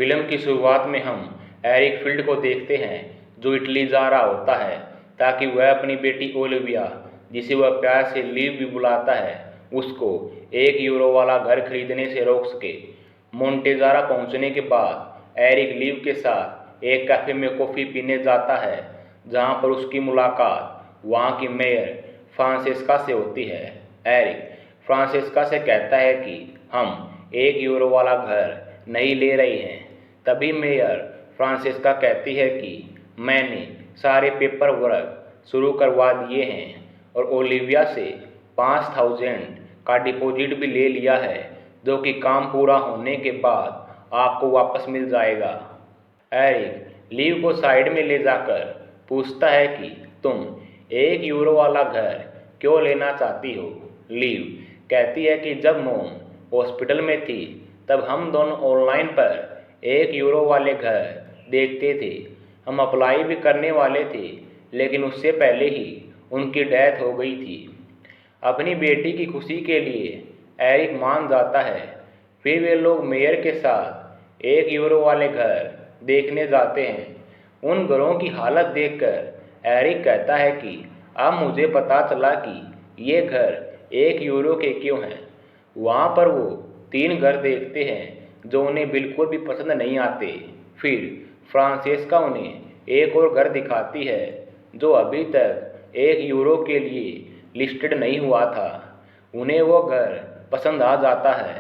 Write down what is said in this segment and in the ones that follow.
Film की शुरुआत में हम एरिक फील्ड को देखते हैं जो इटली जा रहा होता है ताकि वह अपनी बेटी ओलिविया, जिसे वह प्यार से लीव भी बुलाता है, उसको 1 यूरो वाला घर खरीदने से रोक सके। मोंटेजारा पहुंचने के बाद एरिक लीव के साथ एक कैफे में कॉफ़ी पीने जाता है जहां पर उसकी मुलाकात वहां की मेयर फ्रांसेस्का से होती है। एरिक फ्रांसेस्का से कहता है कि हम 1 यूरो वाला घर नहीं ले रहे हैं। तभी मेयर फ्रांसेस्का कहती है कि मैंने सारे पेपर वर्क शुरू करवा दिए हैं और ओलिविया से 5000 का डिपॉजिट भी ले लिया है, जो कि काम पूरा होने के बाद आपको वापस मिल जाएगा। एरिक लीव को साइड में ले जाकर पूछता है कि तुम 1 यूरो वाला घर क्यों लेना चाहती हो। लीव कहती है कि जब मोम हॉस्पिटल में थी तब हम दोनों ऑनलाइन पर 1 यूरो वाले घर देखते थे। हम अप्लाई भी करने वाले थे, लेकिन उससे पहले ही उनकी डेथ हो गई थी। अपनी बेटी की खुशी के लिए एरिक मान जाता है। फिर वे लोग मेयर के साथ 1 यूरो वाले घर देखने जाते हैं। उन घरों की हालत देखकर एरिक कहता है कि अब मुझे पता चला कि ये घर 1 यूरो के क्यों हैं। वहाँ पर वो 3 घर देखते हैं जो उन्हें बिल्कुल भी पसंद नहीं आते। फिर फ्रांसेस्का उन्हें एक और घर दिखाती है जो अभी तक 1 यूरो के लिए लिस्टेड नहीं हुआ था। उन्हें वो घर पसंद आ जाता है।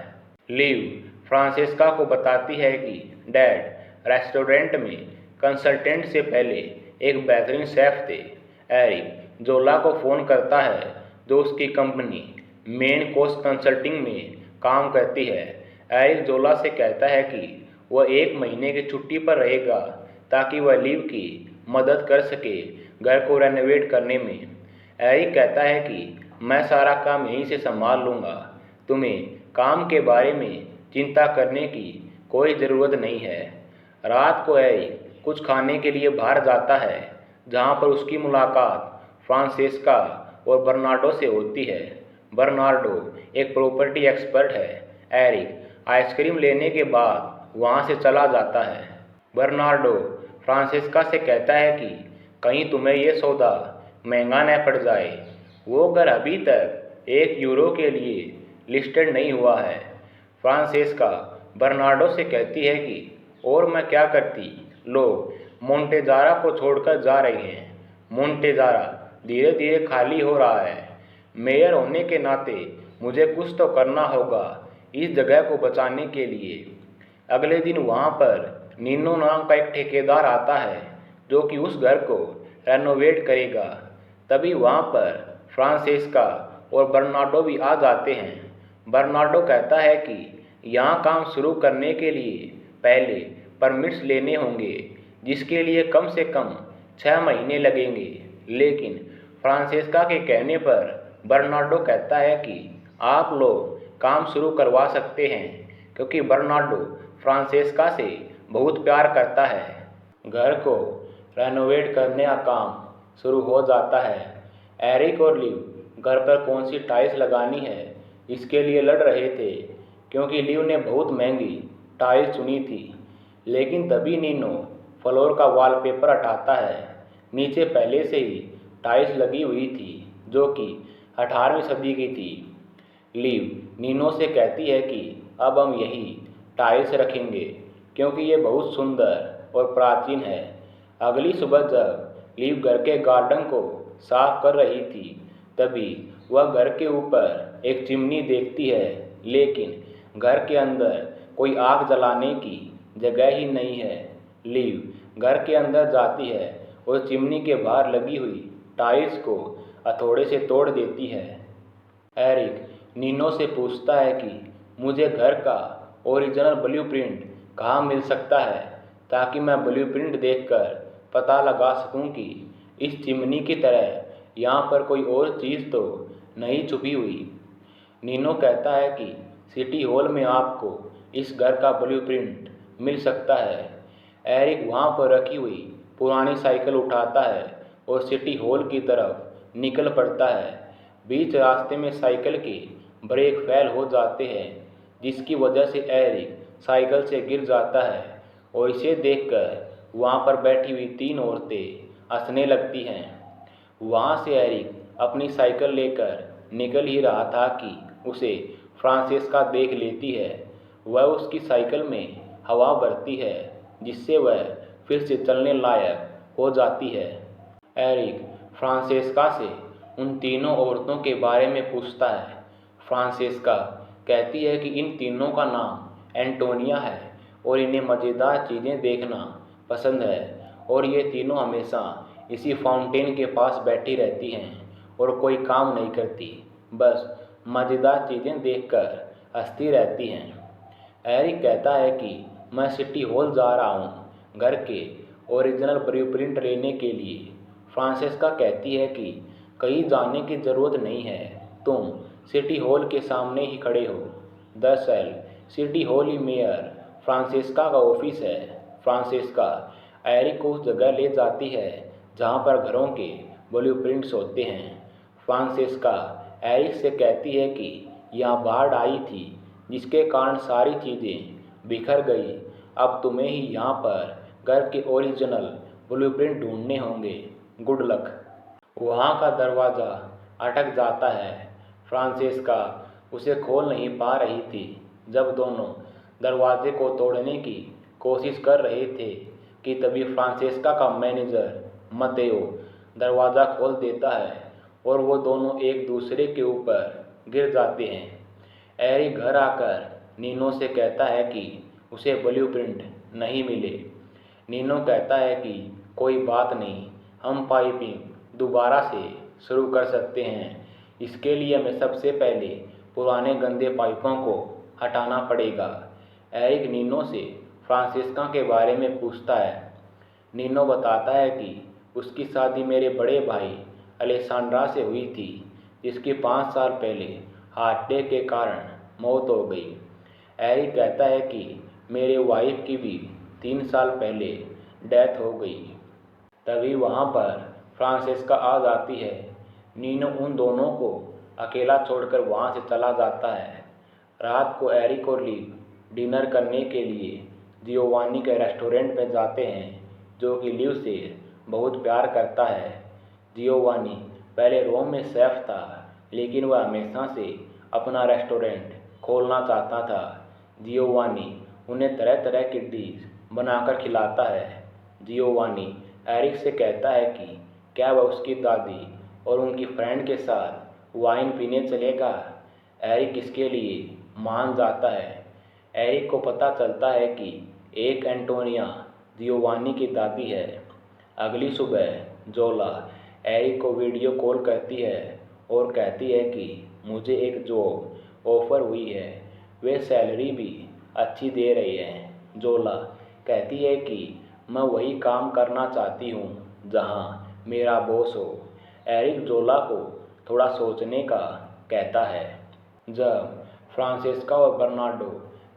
लीव फ्रांसेस्का को बताती है कि डैड रेस्टोरेंट में कंसल्टेंट से पहले एक बेहतरीन शेफ थे। एरिक जोला को फ़ोन करता है जो उसकी कंपनी मेन कोर्स कंसल्टिंग में काम करती है। एरिक जोला से कहता है कि वह 1 महीने की छुट्टी पर रहेगा ताकि वह लीव की मदद कर सके घर को रेनोवेट करने में। एरिक कहता है कि मैं सारा काम यहीं से संभाल लूँगा, तुम्हें काम के बारे में चिंता करने की कोई ज़रूरत नहीं है। रात को एरिक कुछ खाने के लिए बाहर जाता है जहाँ पर उसकी मुलाकात फ्रांसेस्का और बर्नार्डो से होती है। बर्नार्डो एक प्रॉपर्टी एक्सपर्ट है। एरिक आइसक्रीम लेने के बाद वहाँ से चला जाता है। बर्नार्डो फ्रांसेस्का से कहता है कि कहीं तुम्हें यह सौदा महंगा न पड़ जाए। वो घर अभी तक 1 यूरो के लिए लिस्टेड नहीं हुआ है। फ्रांसेस्का बर्नार्डो से कहती है कि और मैं क्या करती, लोग मोंटेजारा को छोड़कर जा रहे हैं। मोंटेजारा धीरे धीरे खाली हो रहा है। मेयर होने के नाते मुझे कुछ तो करना होगा इस जगह को बचाने के लिए। अगले दिन वहाँ पर नीनो नाम का एक ठेकेदार आता है जो कि उस घर को रेनोवेट करेगा। तभी वहाँ पर फ्रांसेस्का और बर्नार्डो भी आ जाते हैं। बर्नार्डो कहता है कि यहाँ काम शुरू करने के लिए पहले परमिट्स लेने होंगे, जिसके लिए कम से कम 6 महीने लगेंगे। लेकिन फ्रांसेस्का के कहने पर बर्नार्डो कहता है कि आप लोग काम शुरू करवा सकते हैं, क्योंकि बर्नार्डो फ्रांसेस्का से बहुत प्यार करता है। घर को रेनोवेट करने का काम शुरू हो जाता है। एरिक और लीव घर पर कौन सी टाइल्स लगानी है इसके लिए लड़ रहे थे, क्योंकि लीव ने बहुत महंगी टाइल्स चुनी थी। लेकिन तभी नीनो फ्लोर का वॉलपेपर हटाता है। नीचे पहले से ही टाइल्स लगी हुई थी जो कि 18वीं सदी की थी। लीव नीनो से कहती है कि अब हम यही टाइल्स रखेंगे क्योंकि ये बहुत सुंदर और प्राचीन है। अगली सुबह जब लीव घर के गार्डन को साफ कर रही थी तभी वह घर के ऊपर एक चिमनी देखती है, लेकिन घर के अंदर कोई आग जलाने की जगह ही नहीं है। लीव घर के अंदर जाती है और चिमनी के बाहर लगी हुई टाइल्स को हथौड़े से तोड़ देती है। एरिक नीनो से पूछता है कि मुझे घर का ओरिजिनल ब्लूप्रिंट कहाँ मिल सकता है, ताकि मैं ब्लूप्रिंट देखकर पता लगा सकूं कि इस चिमनी की तरह यहाँ पर कोई और चीज़ तो नहीं छुपी हुई। नीनो कहता है कि सिटी हॉल में आपको इस घर का ब्लूप्रिंट मिल सकता है। एरिक वहाँ पर रखी हुई पुरानी साइकिल उठाता है और सिटी हॉल की तरफ निकल पड़ता है। बीच रास्ते में साइकिल के ब्रेक फेल हो जाते हैं, जिसकी वजह से एरिक साइकिल से गिर जाता है और इसे देखकर वहाँ पर बैठी हुई 3 औरतें हंसने लगती हैं। वहाँ से एरिक अपनी साइकिल लेकर निकल ही रहा था कि उसे फ्रांसेस्का देख लेती है। वह उसकी साइकिल में हवा भरती है, जिससे वह फिर से चलने लायक हो जाती है। एरिक फ्रांसेस्का से उन तीनों औरतों के बारे में पूछता है। फ्रांसेस्का कहती है कि इन तीनों का नाम एंटोनिया है और इन्हें मज़ेदार चीज़ें देखना पसंद है और ये तीनों हमेशा इसी फाउंटेन के पास बैठी रहती हैं और कोई काम नहीं करती, बस मज़ेदार चीज़ें देखकर हंसती रहती हैं। एरिक कहता है कि मैं सिटी हॉल जा रहा हूँ घर के ओरिजिनल ब्लूप्रिंट लेने के लिए। फ्रांसेस्का कहती है कि कहीं जाने की ज़रूरत नहीं है, तुम सिटी हॉल के सामने ही खड़े हो। दरअसल सिटी हॉल ही मेयर फ्रांसेस्का का ऑफिस है। फ्रांसेस्का एरिक को उस जगह ले जाती है जहाँ पर घरों के ब्लूप्रिंट्स होते हैं। फ्रांसेस्का एरिक से कहती है कि यहाँ बाढ़ आई थी, जिसके कारण सारी चीज़ें बिखर गई। अब तुम्हें ही यहाँ पर घर के ओरिजिनल ब्लूप्रिंट ढूंढने होंगे। Good luck. वहाँ का दरवाज़ा अटक जाता है। फ्रांसेस्का उसे खोल नहीं पा रही थी। जब दोनों दरवाजे को तोड़ने की कोशिश कर रहे थे कि तभी फ्रांसेस्का का मैनेजर मतेओ दरवाज़ा खोल देता है और वो दोनों एक दूसरे के ऊपर गिर जाते हैं। एरिक घर आकर नीनो से कहता है कि उसे ब्लूप्रिंट नहीं मिले। नीनो कहता है कि कोई बात नहीं, हम पाइपिंग दोबारा से शुरू कर सकते हैं। इसके लिए हमें सबसे पहले पुराने गंदे पाइपों को हटाना पड़ेगा। एरिक नीनो से फ्रांसेस्का के बारे में पूछता है। नीनो बताता है कि उसकी शादी मेरे बड़े भाई अलेसांड्रा से हुई थी, जिसकी 5 साल पहले हार्ट अटैक के कारण मौत हो गई। एरिक कहता है कि मेरे वाइफ की भी 3 साल पहले डेथ हो गई। तभी वहाँ पर फ्रांसेस्का आ जाती है। नीनो उन दोनों को अकेला छोड़कर वहाँ से चला जाता है। रात को एरिक और लिव डिनर करने के लिए जियोवानी के रेस्टोरेंट में जाते हैं, जो कि लिव से बहुत प्यार करता है। जियोवानी पहले रोम में शेफ था, लेकिन वह हमेशा से अपना रेस्टोरेंट खोलना चाहता था। जियोवानी उन्हें तरह तरह की डिश बनाकर खिलाता है। जियोवानी एरिक से कहता है कि क्या वह उसकी दादी और उनकी फ्रेंड के साथ वाइन पीने चलेगा। एरिक इसके लिए मान जाता है। एरिक को पता चलता है कि एक एंटोनिया जियोवानी की दादी है। अगली सुबह जोला एरिक को वीडियो कॉल करती है और कहती है कि मुझे एक जॉब ऑफर हुई है, वे सैलरी भी अच्छी दे रही है। जोला कहती है कि मैं वही काम करना चाहती हूँ जहाँ मेरा बॉस हो। एरिक जोला को थोड़ा सोचने का कहता है। जब फ्रांसेस्का और बर्नार्डो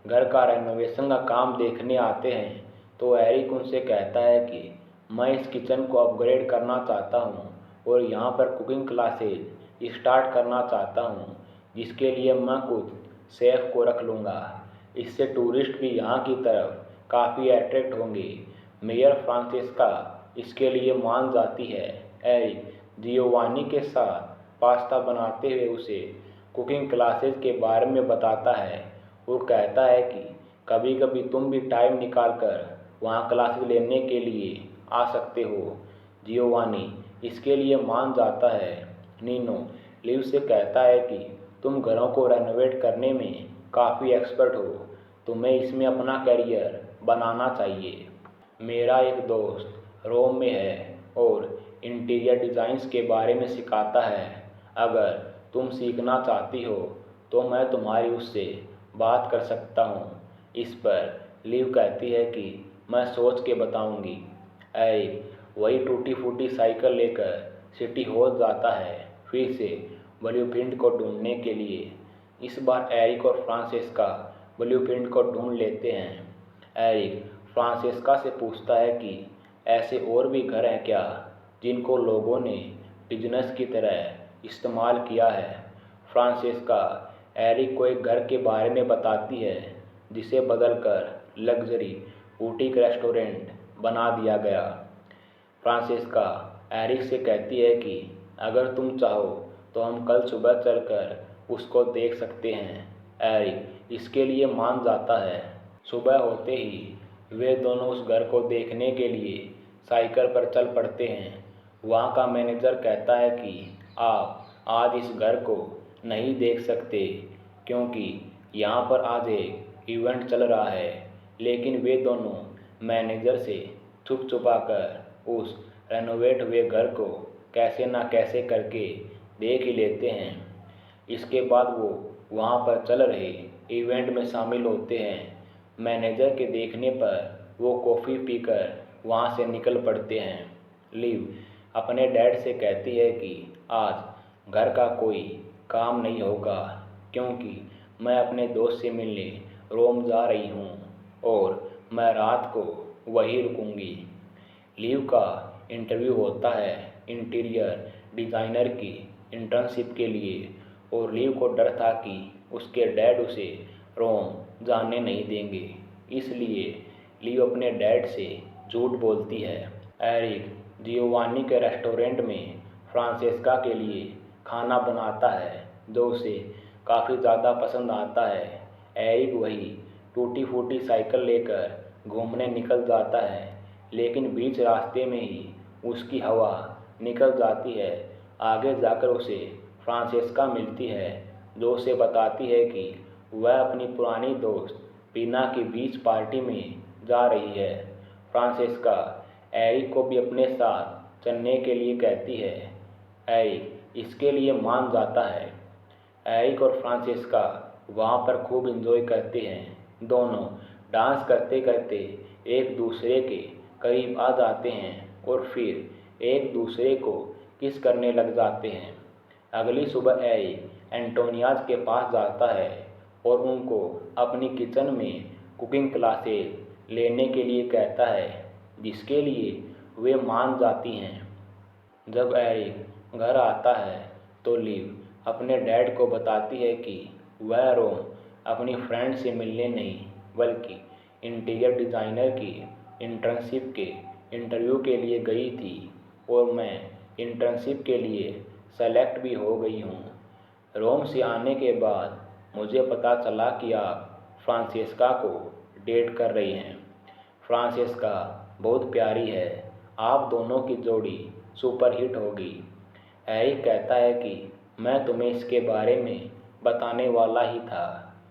घर का रेनोवेशन का काम देखने आते हैं तो एरिक उनसे कहता है कि मैं इस किचन को अपग्रेड करना चाहता हूँ और यहाँ पर कुकिंग क्लासेज स्टार्ट करना चाहता हूँ, जिसके लिए मैं खुद शेफ को रख लूँगा। इससे टूरिस्ट भी यहाँ की तरफ काफ़ी अट्रैक्ट होंगे। मेयर फ्रांसेस्का इसके लिए मान जाती है। एरिक जियोवानी के साथ पास्ता बनाते हुए उसे कुकिंग क्लासेस के बारे में बताता है। वो कहता है कि कभी कभी तुम भी टाइम निकाल कर वहाँ क्लासेस लेने के लिए आ सकते हो। जियोवानी इसके लिए मान जाता है। नीनो लिव से कहता है कि तुम घरों को रेनोवेट करने में काफ़ी एक्सपर्ट हो, तुम्हें इसमें अपना करियर बनाना चाहिए। मेरा एक दोस्त रोम में है और इंटीरियर डिज़ाइंस के बारे में सिखाता है। अगर तुम सीखना चाहती हो तो मैं तुम्हारी उससे बात कर सकता हूँ। इस पर लिव कहती है कि मैं सोच के बताऊँगी। एरिक वही टूटी फूटी साइकिल लेकर सिटी हॉल जाता है, फिर से ब्लूप्रिंट को ढूंढने के लिए। इस बार एरिक और फ्रांसेस्का ब्लूप्रिंट को ढूंढ लेते हैं। एरिक फ्रांसेस्का से पूछता है कि ऐसे और भी घर हैं क्या जिनको लोगों ने बिजनेस की तरह इस्तेमाल किया है। फ्रांसेस्का एरिक को एक घर के बारे में बताती है जिसे बदलकर लग्जरी बुटीक रेस्टोरेंट बना दिया गया। फ्रांसेस्का एरिक से कहती है कि अगर तुम चाहो तो हम कल सुबह चलकर उसको देख सकते हैं। एरिक इसके लिए मान जाता है। सुबह होते ही वे दोनों उस घर को देखने के लिए साइकिल पर चल पड़ते हैं। वहाँ का मैनेजर कहता है कि आप आज इस घर को नहीं देख सकते क्योंकि यहाँ पर आज एक इवेंट चल रहा है। लेकिन वे दोनों मैनेजर से छुप छुपा कर उस रेनोवेट हुए घर को कैसे ना कैसे करके देख ही लेते हैं। इसके बाद वो वहाँ पर चल रहे इवेंट में शामिल होते हैं। मैनेजर के देखने पर वो कॉफ़ी पीकर वहाँ से निकल पड़ते हैं। लिव अपने डैड से कहती है कि आज घर का कोई काम नहीं होगा क्योंकि मैं अपने दोस्त से मिलने रोम जा रही हूँ और मैं रात को वहीं रुकूंगी। लिव का इंटरव्यू होता है इंटीरियर डिज़ाइनर की इंटर्नशिप के लिए और लिव को डर था कि उसके डैड उसे रोम जाने नहीं देंगे। इसलिए लिव अपने डैड से झूठ बोलती है। एरिक जियोवानी के रेस्टोरेंट में फ्रांसेस्का के लिए खाना बनाता है जो उसे काफ़ी ज़्यादा पसंद आता है। एरिक वही टूटी फूटी साइकिल लेकर घूमने निकल जाता है लेकिन बीच रास्ते में ही उसकी हवा निकल जाती है। आगे जाकर उसे फ्रांसेस्का मिलती है जो उसे बताती है कि वह अपनी पुरानी दोस्त पीना की बीच पार्टी में जा रही है। फ्रांसेस्का एरिक को भी अपने साथ चलने के लिए कहती है। एरिक इसके लिए मान जाता है। एरिक और फ्रांसेस्का वहाँ पर खूब इंजॉय करते हैं। दोनों डांस करते करते एक दूसरे के करीब आ जाते हैं और फिर एक दूसरे को किस करने लग जाते हैं। अगली सुबह एरिक एंटोनियाज के पास जाता है और उनको अपनी किचन में कुकिंग क्लासेस लेने के लिए कहता है जिसके लिए वे मान जाती हैं। जब एरिक घर आता है तो लिव अपने डैड को बताती है कि वह रोम अपनी फ्रेंड से मिलने नहीं बल्कि इंटीरियर डिज़ाइनर की इंटर्नशिप के इंटरव्यू के लिए गई थी और मैं इंटर्नशिप के लिए सेलेक्ट भी हो गई हूँ। रोम से आने के बाद मुझे पता चला कि आप फ्रांसेस्का को डेट कर रही हैं। फ्रांसेस्का बहुत प्यारी है, आप दोनों की जोड़ी सुपर हिट होगी। एरिक कहता है कि मैं तुम्हें इसके बारे में बताने वाला ही था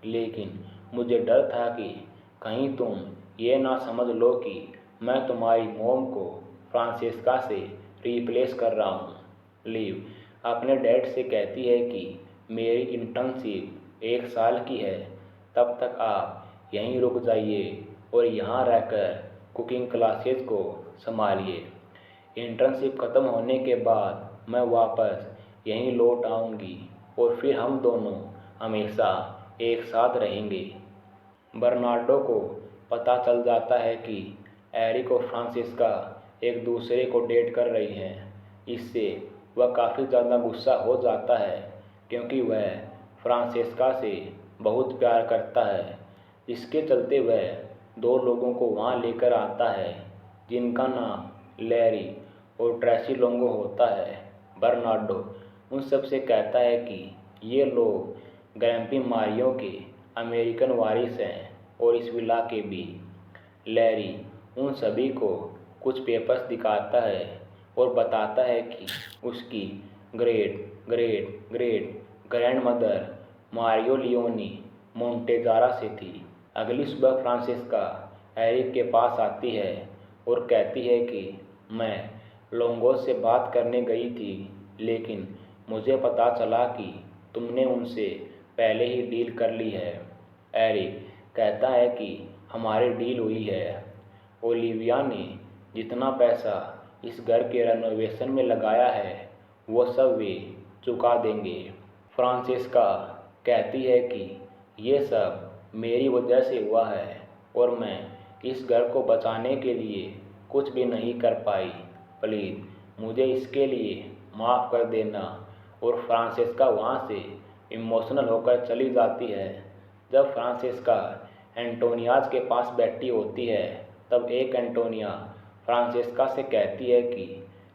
लेकिन मुझे डर था कि कहीं तुम ये ना समझ लो कि मैं तुम्हारी मोम को फ्रांसेस्का से रिप्लेस कर रहा हूँ। लिव अपने डैड से कहती है कि मेरी इंटर्नशिप 1 साल की है, तब तक आप यहीं रुक जाइए और यहाँ रहकर कुकिंग क्लासेस को संभालिए। इंटर्नशिप ख़त्म होने के बाद मैं वापस यहीं लौट आऊँगी और फिर हम दोनों हमेशा एक साथ रहेंगे। बर्नार्डो को पता चल जाता है कि एरिक और फ्रांसेस्का एक दूसरे को डेट कर रही हैं। इससे वह काफ़ी ज़्यादा गुस्सा हो जाता है क्योंकि वह फ्रांसेस्का से बहुत प्यार करता है। इसके चलते वह 2 लोगों को वहाँ लेकर आता है जिनका नाम लैरी और ट्रेसी लोंगो होता है। बर्नार्डो उन सब से कहता है कि ये लोग ग्रैम्पी मारियो के अमेरिकन वारिस हैं और इस विला के भी। लैरी उन सभी को कुछ पेपर्स दिखाता है और बताता है कि उसकी great great great grandmother Mario Leoni Montezara से थी। अगली सुबह फ्रांसेस्का एरिक के पास आती है और कहती है कि मैं लोंगोस से बात करने गई थी लेकिन मुझे पता चला कि तुमने उनसे पहले ही डील कर ली है। एरिक कहता है कि हमारी डील हुई है, ओलिविया ने जितना पैसा इस घर के रेनोवेशन में लगाया है वो सब वे चुका देंगे। फ्रांसेस्का कहती है कि ये सब मेरी वजह से हुआ है और मैं इस घर को बचाने के लिए कुछ भी नहीं कर पाई, प्लीज़ मुझे इसके लिए माफ़ कर देना। और फ्रांसेस्का वहाँ से इमोशनल होकर चली जाती है। जब फ्रांसेस्का एंटोनियाज के पास बैठी होती है तब एक एंटोनिया फ्रांसेस्का से कहती है कि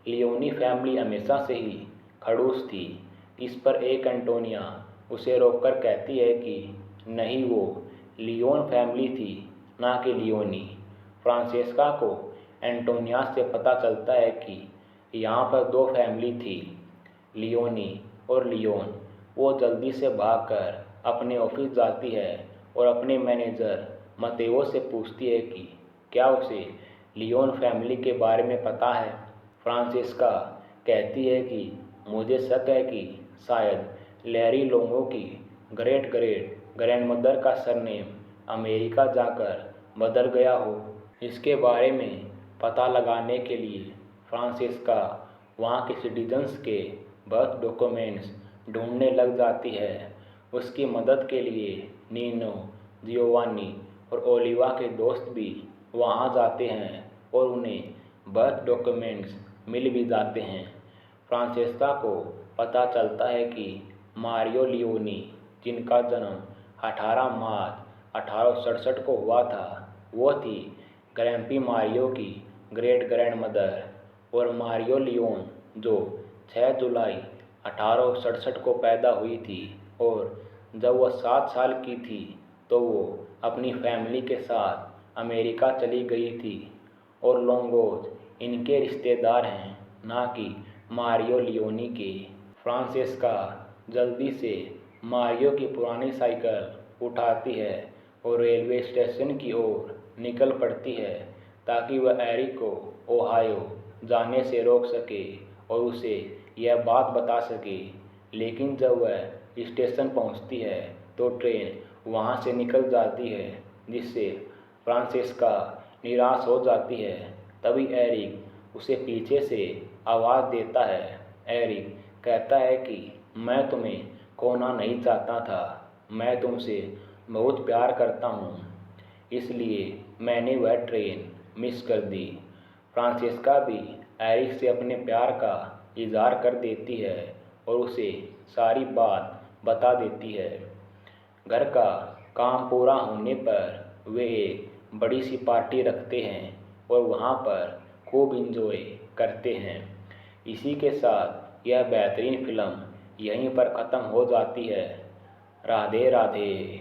लियोनी फैमिली हमेशा से ही खड़ूस थी। इस पर एक एंटोनिया उसे रोककर कहती है कि नहीं, वो लियोन फैमिली थी, ना कि लियोनी। फ्रांसेस्का को एंटोनिया से पता चलता है कि यहाँ पर दो फैमिली थी, लियोनी और लियोन। वो जल्दी से भागकर अपने ऑफिस जाती है और अपने मैनेजर मतेओ से पूछती है कि क्या उसे लियोन फैमिली के बारे में पता है। फ्रांसेस्का कहती है कि मुझे शक है कि शायद लैरी लोंगो की ग्रेट ग्रेट ग्रैंडमदर का सरनेम अमेरिका जाकर बदल गया हो। इसके बारे में पता लगाने के लिए फ्रांसेस्का वहाँ के सिटीजन्स के बर्थ डॉक्यूमेंट्स ढूंढने लग जाती है। उसकी मदद के लिए नीनो, जियोवानी और ओलिवा के दोस्त भी वहाँ जाते हैं और उन्हें बर्थ डॉक्यूमेंट्स मिल भी जाते हैं। फ्रांसेस्का को पता चलता है कि मारियो लियोनी, जिनका जन्म 18 मार्च 1867 को हुआ था, वो थी ग्रैम्पी मारियो की ग्रेट ग्रैंडमदर। और मारियो लियोन, जो 6 जुलाई 1867 को पैदा हुई थी और जब वह 7 साल की थी तो वो अपनी फैमिली के साथ अमेरिका चली गई थी। और लोंगोज इनके रिश्तेदार हैं, ना कि मारियो लियोनी के। फ्रांसेस्का जल्दी से मारियो की पुरानी साइकिल उठाती है और रेलवे स्टेशन की ओर निकल पड़ती है ताकि वह एरिक को ओहायो जाने से रोक सके और उसे यह बात बता सके। लेकिन जब वह स्टेशन पहुंचती है तो ट्रेन वहां से निकल जाती है, जिससे फ्रांसेस्का निराश हो जाती है। तभी एरिक उसे पीछे से आवाज़ देता है। एरिक कहता है कि मैं तुम्हें खोना नहीं चाहता था, मैं तुमसे बहुत प्यार करता हूँ, इसलिए मैंने वह ट्रेन मिस कर दी। फ्रांसेस्का भी एरिक से अपने प्यार का इजहार कर देती है और उसे सारी बात बता देती है। घर का काम पूरा होने पर वे एक बड़ी सी पार्टी रखते हैं और वहाँ पर खूब इंजॉय करते हैं। इसी के साथ यह बेहतरीन फिल्म यहीं पर ख़त्म हो जाती है। राधे राधे।